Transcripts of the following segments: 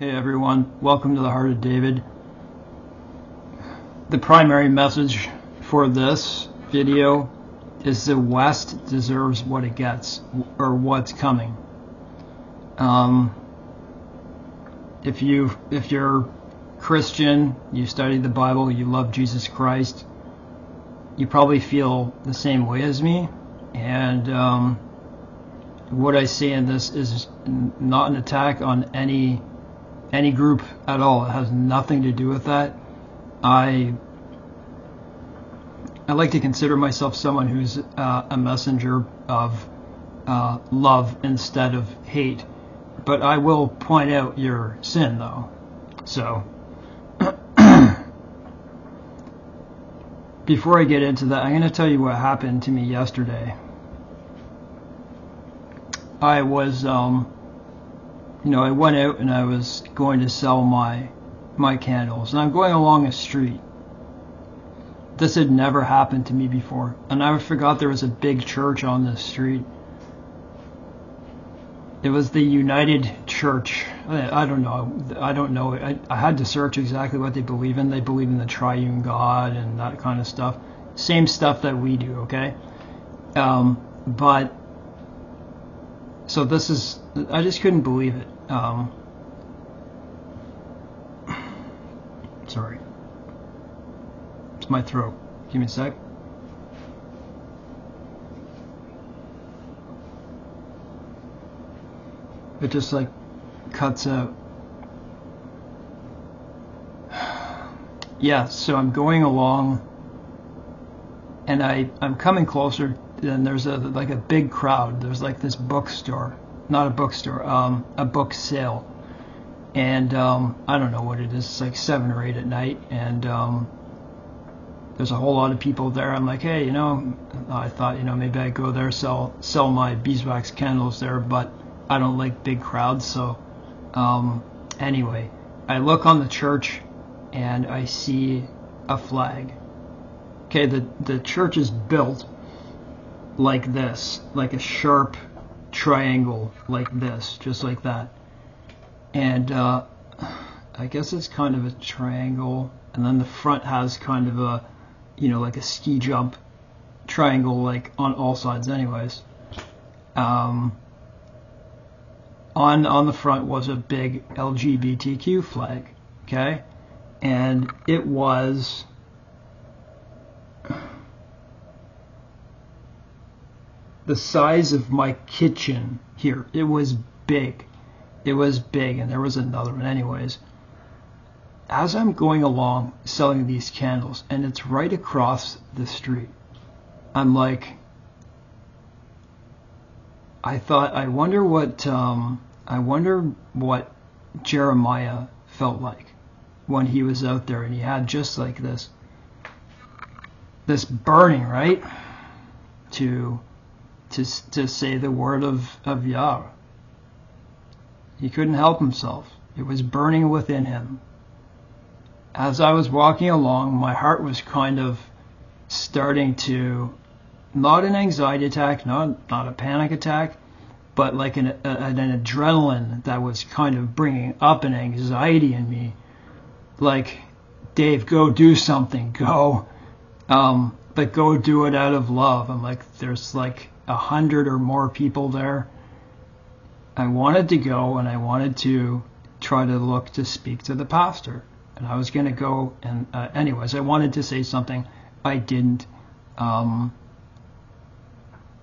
Hey everyone, welcome to the Heart of David. The primary message for this video is the West deserves what it gets, or what's coming. If you're Christian, you study the Bible, you love Jesus Christ, you probably feel the same way as me. And what I say in this is not an attack on any group at all. It has nothing to do with that. I like to consider myself someone who's a messenger of love instead of hate. But I will point out your sin, though. So, before I get into that, I'm going to tell you what happened to me yesterday. I was, I went out and I was going to sell my candles, and I'm going along a street. This had never happened to me before, and I forgot there was a big church on this street. It was the United Church. I don't know. I had to search exactly what they believe in. They believe in the triune God and that kind of stuff. Same stuff that we do, okay? So this is, I just couldn't believe it. Sorry. It's my throat. Give me a sec. It just like cuts out. Yeah, so I'm going along and I'm coming closer, and there's a big crowd. There's like this bookstore, not a bookstore, a book sale. And I don't know what it is. It's like 7 or 8 at night, and there's a whole lot of people there. I'm like, hey, I thought, maybe I'd go there, sell my beeswax candles there, but I don't like big crowds. So anyway, I look on the church and I see a flag. Okay, the church is built like this, like a sharp triangle like this, just like that. And I guess it's kind of a triangle, and then the front has kind of a, like a ski jump triangle, like on all sides anyways. On the front was a big LGBTQ flag, okay? And it was the size of my kitchen here. It was big. It was big, and there was another one anyways. As I'm going along selling these candles, and it's right across the street, I'm like, I thought, I wonder what Jeremiah felt like when he was out there, and he had just like this burning, right, to say the word of Yahuah. He couldn't help himself. It was burning within him. As I was walking along, my heart was kind of starting to, not an anxiety attack, not a panic attack, but like an adrenaline that was kind of bringing up an anxiety in me. Like, Dave, go do something, go. But go do it out of love. I'm like, there's like 100 or more people there. I wanted to go, and I wanted to try to look to speak to the pastor. And I was going to go, and anyways, I wanted to say something. I didn't.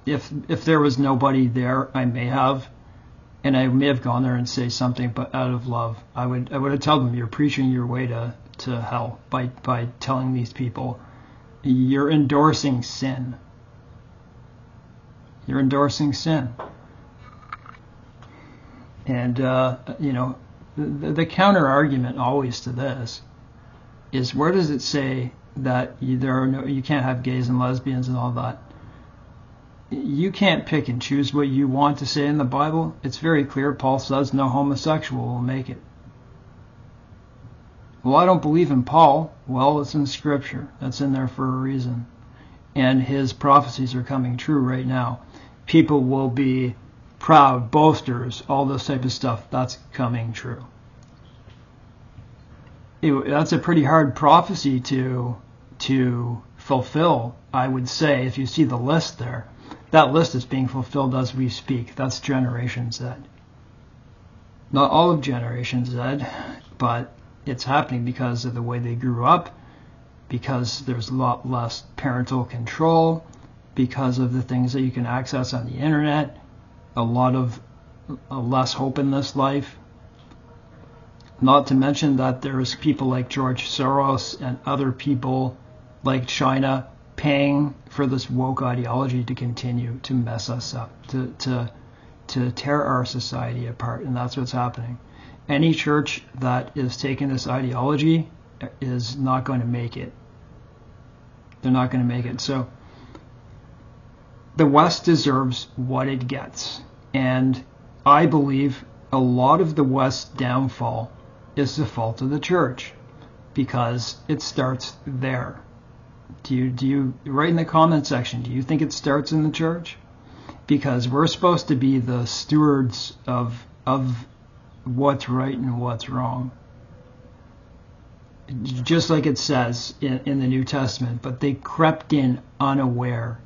If there was nobody there, I may have, and I may have gone there and say something, but out of love. I would have told them, you're preaching your way to hell by telling these people you're endorsing sin. You're endorsing sin. And, the counter argument always to this is, where does it say that you can't have gays and lesbians and all that? You can't pick and choose what you want to say in the Bible. It's very clear. Paul says no homosexual will make it. Well, I don't believe in Paul. Well, it's in Scripture. That's in there for a reason. And his prophecies are coming true right now. People will be proud, boasters, all this type of stuff. That's coming true. that's a pretty hard prophecy to fulfill, I would say. If you see the list there, that list is being fulfilled as we speak. That's Generation Z. Not all of Generation Z, but it's happening because of the way they grew up, because there's a lot less parental control, because of the things that you can access on the internet, a lot of less hope in this life. Not to mention that there's people like George Soros and other people like China paying for this woke ideology to continue to mess us up, to tear our society apart, and that's what's happening. Any church that is taking this ideology is not going to make it. They're not going to make it. So the West deserves what it gets. And I believe a lot of the West's downfall is the fault of the church, because it starts there. Do you write in the comment section, do you think it starts in the church? Because we're supposed to be the stewards of what's right and what's wrong. Just like it says in the New Testament, but they crept in unaware.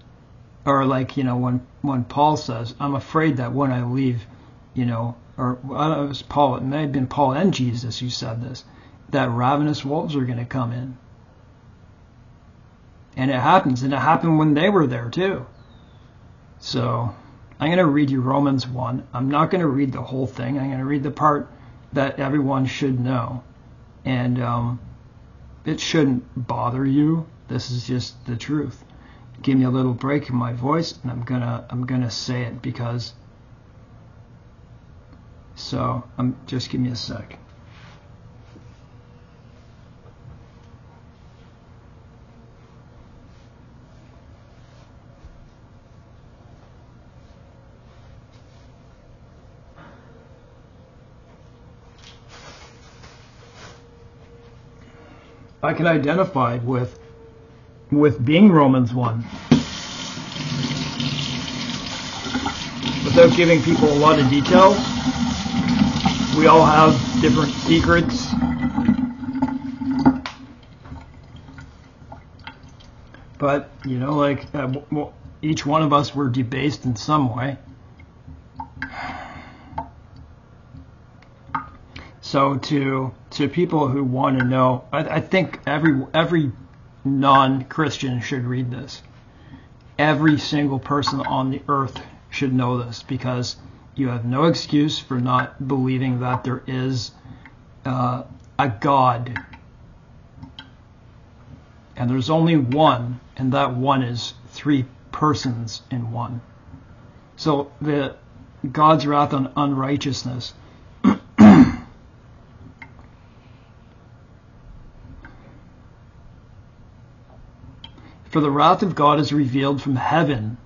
Or like, when Paul says, I'm afraid that when I leave, or I don't know, it was Paul, it may have been Paul and Jesus who said this, that ravenous wolves are going to come in. And it happens, and it happened when they were there too. So I'm going to read you Romans 1. I'm not going to read the whole thing. I'm going to read the part that everyone should know. And it shouldn't bother you. This is just the truth. Give me a little break in my voice, and I'm gonna say it, because. So just give me a sec. I can identify with being Romans 1 without giving people a lot of details. We all have different secrets. But, each one of us were debased in some way. So to people who want to know, I think every non-Christian should read this. Every single person on the earth should know this, because you have no excuse for not believing that there is a God. And there's only one, and that one is three persons in one. So the God's wrath on unrighteousness. For the wrath of God is revealed from heaven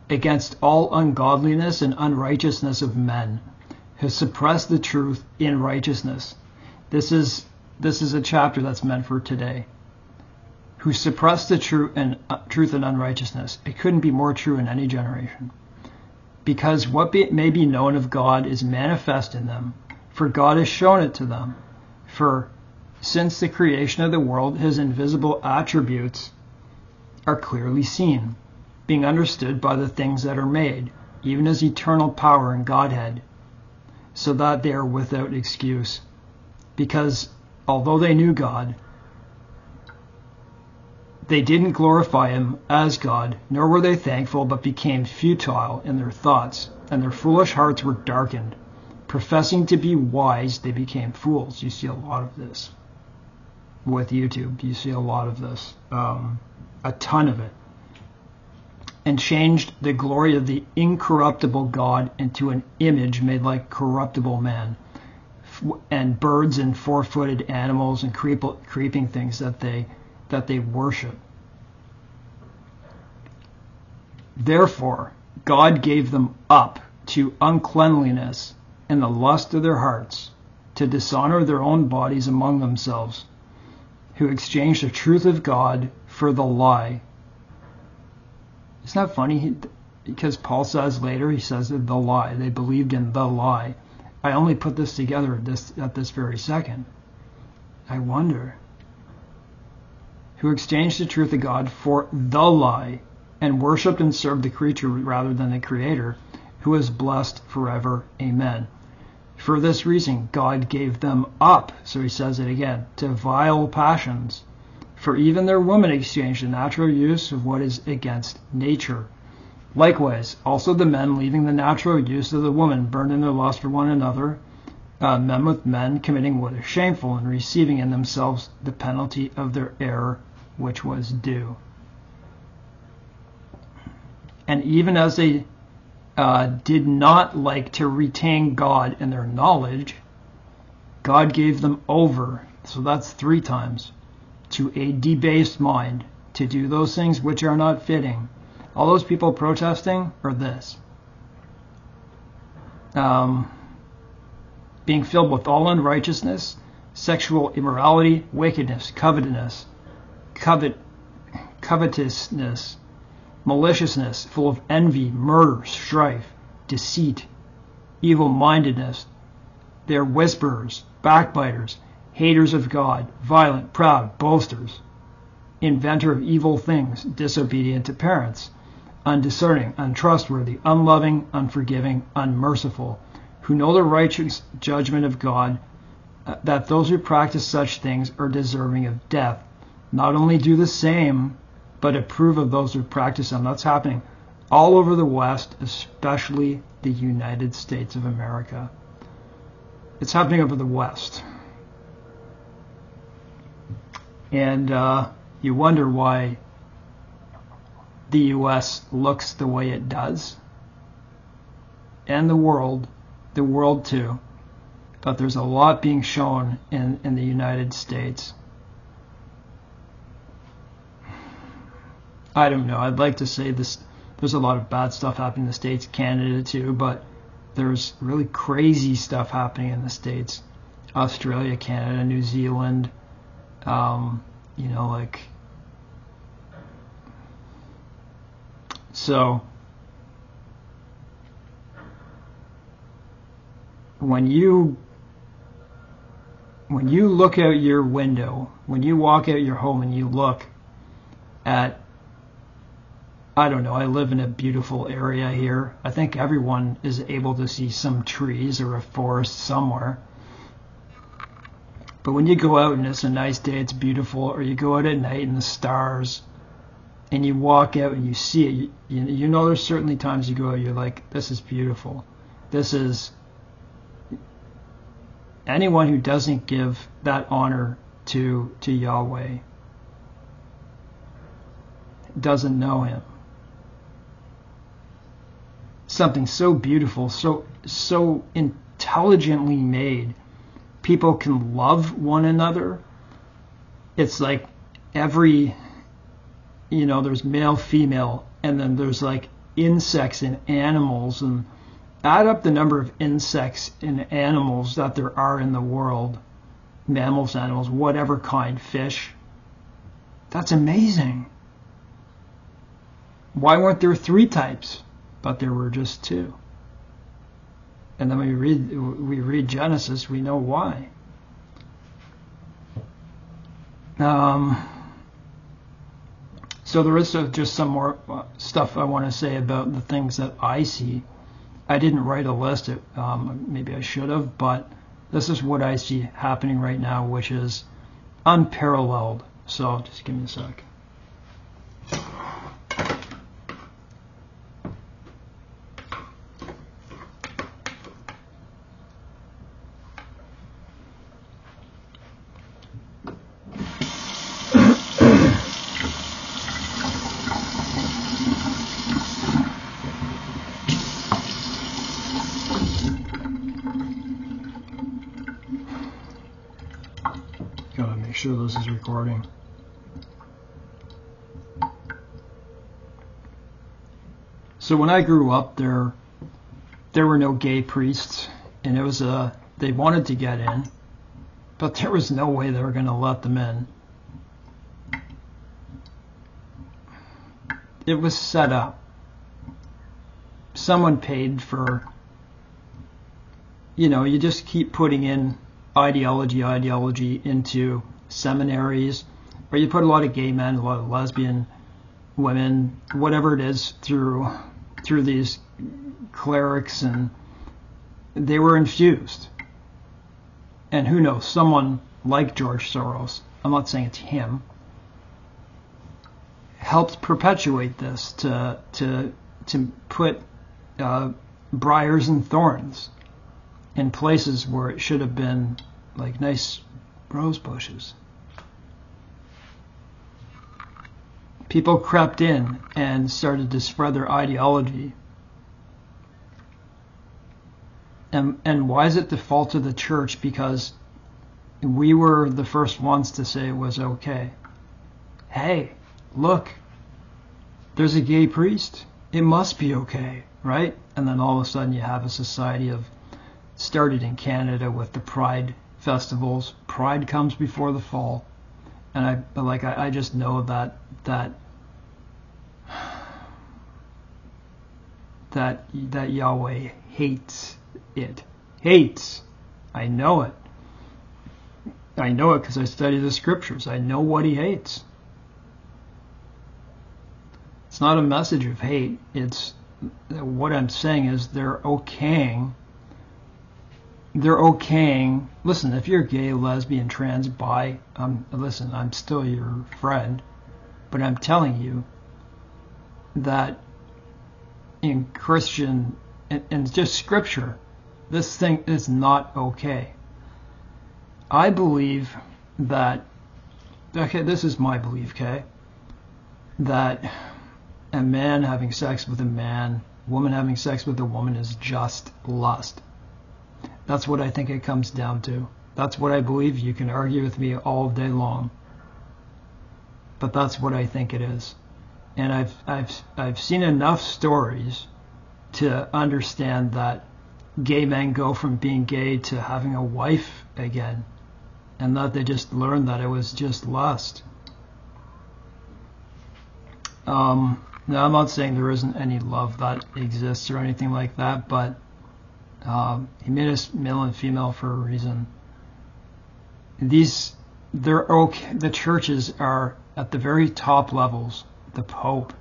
against all ungodliness and unrighteousness of men, who suppress the truth in righteousness. This is a chapter that's meant for today. Who suppress the truth and unrighteousness. It couldn't be more true in any generation. Because what may be known of God is manifest in them, for God has shown it to them. For since the creation of the world, his invisible attributes are clearly seen, being understood by the things that are made, even his eternal power and Godhead, so that they are without excuse. Because although they knew God, they didn't glorify him as God, nor were they thankful, but became futile in their thoughts, and their foolish hearts were darkened. Professing to be wise, they became fools. You see a lot of this with YouTube. You see a lot of this. A ton of it. And changed the glory of the incorruptible God into an image made like corruptible man, and birds and four-footed animals and creeping things that they worship. Therefore, God gave them up to uncleanliness and the lust of their hearts, to dishonor their own bodies among themselves, who exchanged the truth of God for the lie. Isn't that funny? Because Paul says later, he says the lie. They believed in the lie. I only put this together at this very second. I wonder. Who exchanged the truth of God for the lie and worshipped and served the creature rather than the Creator, who is blessed forever. Amen. For this reason, God gave them up, so he says it again, to vile passions. For even their women exchanged the natural use of what is against nature. Likewise, also the men, leaving the natural use of the woman, burned in their lust for one another, men with men, committing what is shameful, and receiving in themselves the penalty of their error, which was due. And even as they did not like to retain God in their knowledge, God gave them over, so that's 3 times, to a debased mind, to do those things which are not fitting. All those people protesting are this. Being filled with all unrighteousness, sexual immorality, wickedness, covetousness, maliciousness, full of envy, murder, strife, deceit, evil-mindedness. They are whisperers, backbiters, haters of God, violent, proud, boasters, inventor of evil things, disobedient to parents, undiscerning, untrustworthy, unloving, unforgiving, unmerciful, who know the righteous judgment of God, that those who practice such things are deserving of death. Not only do the same, but approve of those who practice them. That's happening all over the West, especially the United States of America. It's happening over the West. And you wonder why the U.S. looks the way it does. And the world too. But there's a lot being shown in the United States. I don't know. I'd like to say this. There's a lot of bad stuff happening in the States, Canada too, but there's really crazy stuff happening in the States. Australia, Canada, New Zealand, so when you look out your window, when you walk out your home and you look at, I don't know, I live in a beautiful area here. I think everyone is able to see some trees or a forest somewhere. But when you go out and it's a nice day, it's beautiful, or you go out at night and the stars, and you walk out and you see it, you know there's certainly times you go out, you're like, this is beautiful. This is, anyone who doesn't give that honor to Yahweh doesn't know him. Something so beautiful, so intelligently made. People can love one another. It's like there's male, female, and then there's like insects and animals, and add up the number of insects and animals that there are in the world. Mammals, animals, whatever kind, fish. That's amazing. Why weren't there 3 types? But there were just 2. And then we read Genesis, we know why. So there is just some more stuff I want to say about the things that I see. I didn't write a list, maybe I should have, but this is what I see happening right now, which is unparalleled. So just give me a sec. Gotta make sure this is recording. So when I grew up, there were no gay priests, and it was they wanted to get in, but there was no way they were going to let them in. It was set up. Someone paid for, you just keep putting in ideology into seminaries, or you put a lot of gay men, a lot of lesbian women, whatever it is, through these clerics, and they were infused. And who knows, someone like George Soros, I'm not saying it's him, helped perpetuate this to put briars and thorns in places where it should have been like nice rose bushes. People crept in and started to spread their ideology. And why is it the fault of the church? Because we were the first ones to say it was okay. Hey, look, there's a gay priest. It must be okay, right? And then all of a sudden you have a society of, started in Canada with the Pride festivals. Pride comes before the fall. And I just know that Yahuah hates it. Hates. I know it. I know it because I study the scriptures. I know what he hates. It's not a message of hate. It's what I'm saying is they're okaying. Listen, if you're gay, lesbian, trans, bi, listen, I'm still your friend, but I'm telling you that in Christian and just scripture, this thing is not okay. I believe that, okay, this is my belief, okay, that a man having sex with a man, woman having sex with a woman is just lust. That's what I think it comes down to. That's what I believe. You can argue with me all day long, but that's what I think it is. And I've seen enough stories to understand that gay men go from being gay to having a wife again, and that they just learned that it was just lust. Now, I'm not saying there isn't any love that exists or anything like that, but he made us male and female for a reason. They're okay. The churches are at the very top levels, the Pope,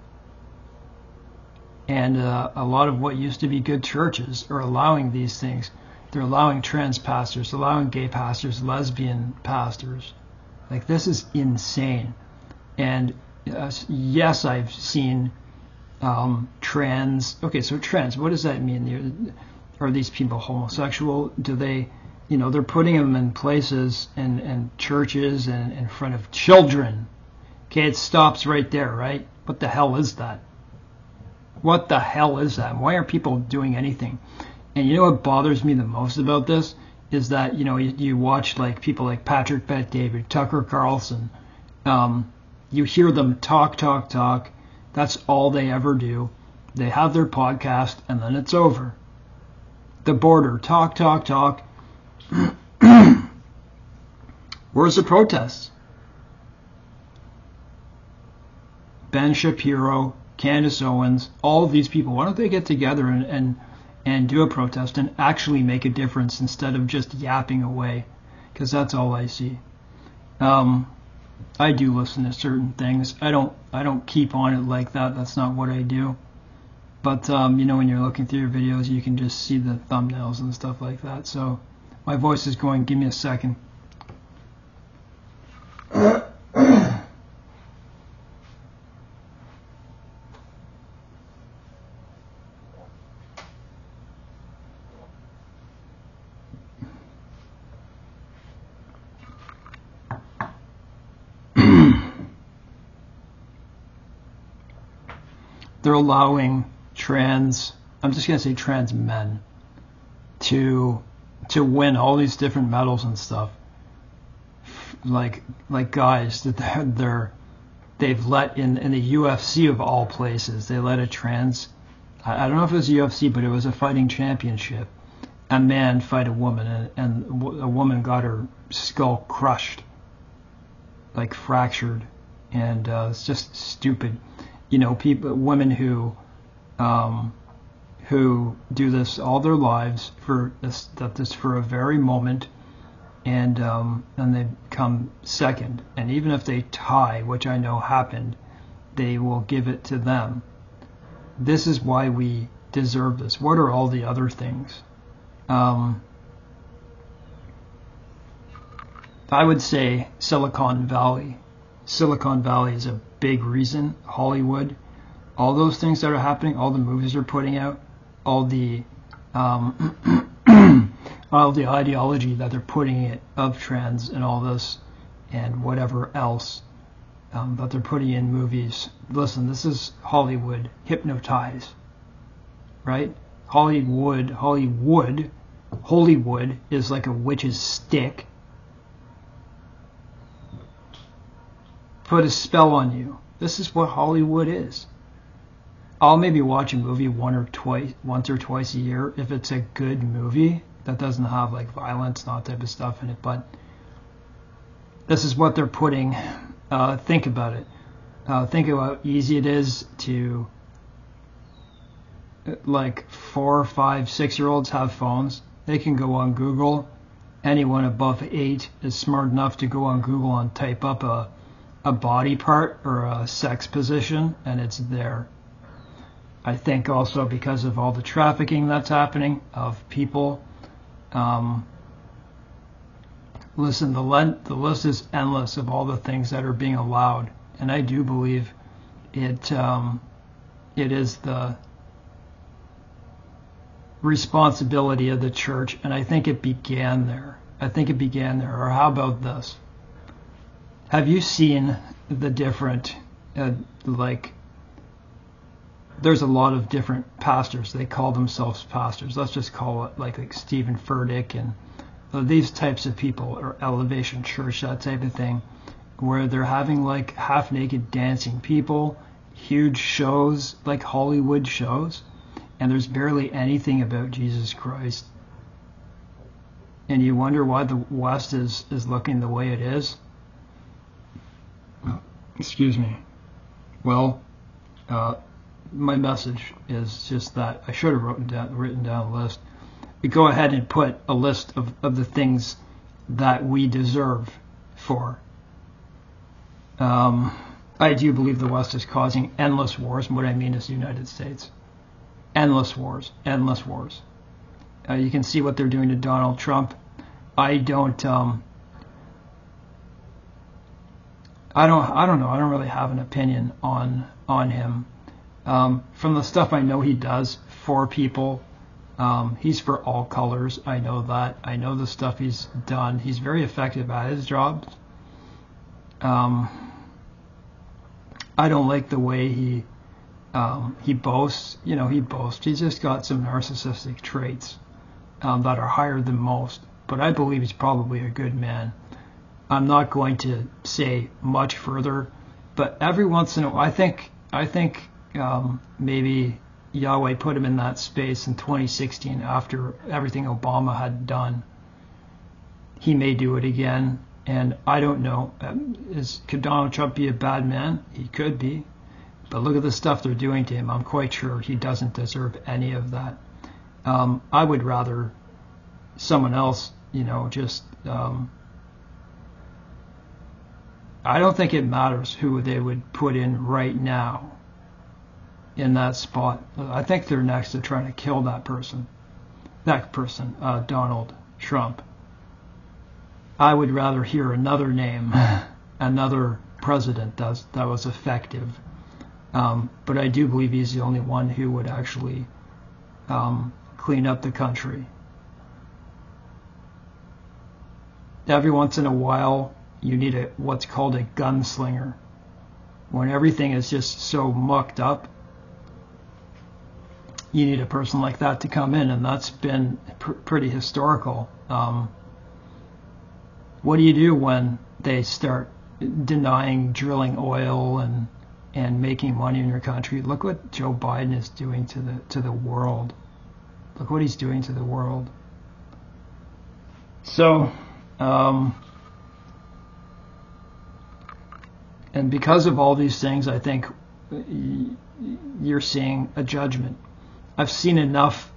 and a lot of what used to be good churches are allowing these things. They're allowing trans pastors, allowing gay pastors, lesbian pastors. Like, this is insane. And yes, I've seen trans. Okay, so trans, what does that mean? Are these people homosexual? Do they, they're putting them in places and churches and in front of children. Okay, it stops right there, right? What the hell is that? What the hell is that? Why are people doing anything? And you know what bothers me the most about this is that, you watch like people like Patrick Bet-David, Tucker Carlson. You hear them talk. That's all they ever do. They have their podcast and then it's over. The border, talk. Where's the protests? Ben Shapiro, Candace Owens, all of these people, why don't they get together and do a protest and actually make a difference instead of just yapping away? Because that's all I see. I do listen to certain things. I don't keep on it like that. That's not what I do. But when you're looking through your videos, you can just see the thumbnails and stuff like that. So my voice is going. Give me a second. They're allowing I'm just going to say trans men to win all these different medals and stuff. Like guys that they've let in the UFC of all places, they let a trans, I don't know if it was UFC, but it was a fighting championship, a man fight a woman, and a woman got her skull crushed, like fractured, and it's just stupid. Women who do this all their lives for a very moment, and they come second. And even if they tie, which I know happened, they will give it to them. This is why we deserve this. What are all the other things? I would say Silicon Valley. Silicon Valley is a big reason. Hollywood, all those things that are happening, all the movies they're putting out, all the all the ideology that they're putting it of trends and all this and whatever else that they're putting in movies. Listen, this is Hollywood hypnotized, right? Hollywood is like a witch's stick. Put a spell on you. This is what Hollywood is. I'll maybe watch a movie once or twice a year if it's a good movie that doesn't have like violence and all that type of stuff in it. But this is what they're putting. Think about it. Think of how easy it is to, like 4, 5, 6-year-olds have phones. They can go on Google. Anyone above 8 is smart enough to go on Google and type up a body part or a sex position, and it's there. I think also because of all the trafficking that's happening of people. Listen, the list is endless of all the things that are being allowed, and I do believe it is the responsibility of the church, and I think it began there. Or how about this? Have you seen the different, there's a lot of different pastors. They call themselves pastors. Let's just call it like Stephen Furtick and these types of people, or Elevation Church, that type of thing, where they're having like half-naked dancing people, huge shows, like Hollywood shows, and there's barely anything about Jesus Christ. And you wonder why the West is looking the way it is. Excuse me. Well, my message is just that I should have written down a list. We go ahead and put a list of the things that we deserve for. I do believe the West is causing endless wars, and what I mean is the United States. Endless wars. You can see what they're doing to Donald Trump. I don't know. I don't really have an opinion on him. From the stuff I know he does for people, he's for all colors. I know that. I know the stuff he's done. He's very effective at his job. I don't like the way he boasts. He boasts. He's just got some narcissistic traits that are higher than most. But I believe he's probably a good man. I'm not going to say much further, but every once in a while, I think maybe Yahuah put him in that space in 2016 after everything Obama had done. He may do it again, and I don't know. Could Donald Trump be a bad man? He could be, but look at the stuff they're doing to him. I'm quite sure he doesn't deserve any of that. I would rather someone else, just... I don't think it matters who they would put in right now in that spot. I think they're next to trying to kill that person, Donald Trump. I would rather hear another name, another president that was effective. But I do believe he's the only one who would actually clean up the country. Every once in a while, you need what's called a gunslinger. When everything is just so mucked up, you need a person like that to come in, and that's been pretty historical. What do you do when they start denying drilling oil and making money in your country? Look what Joe Biden is doing to the world. Look what he's doing to the world. So, and because of all these things, I think you're seeing a judgment. I've seen enough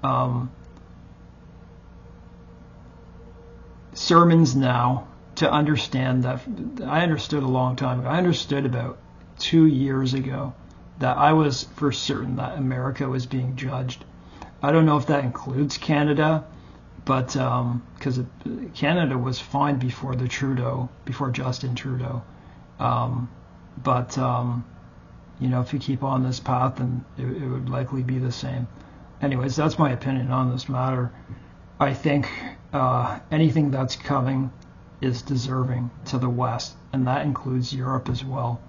sermons now to understand that. I understood a long time ago. I understood about 2 years ago that I was for certain that America was being judged. I don't know if that includes Canada, but because Canada was fine before before Justin Trudeau. But if you keep on this path, then it would likely be the same. Anyways, that's my opinion on this matter. I think anything that's coming is deserving to the West, and that includes Europe as well.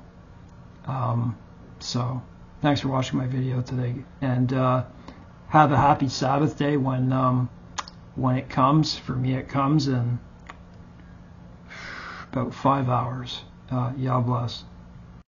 So thanks for watching my video today, and have a happy Sabbath day when it comes. For me, it comes in about 5 hours. Yah bless.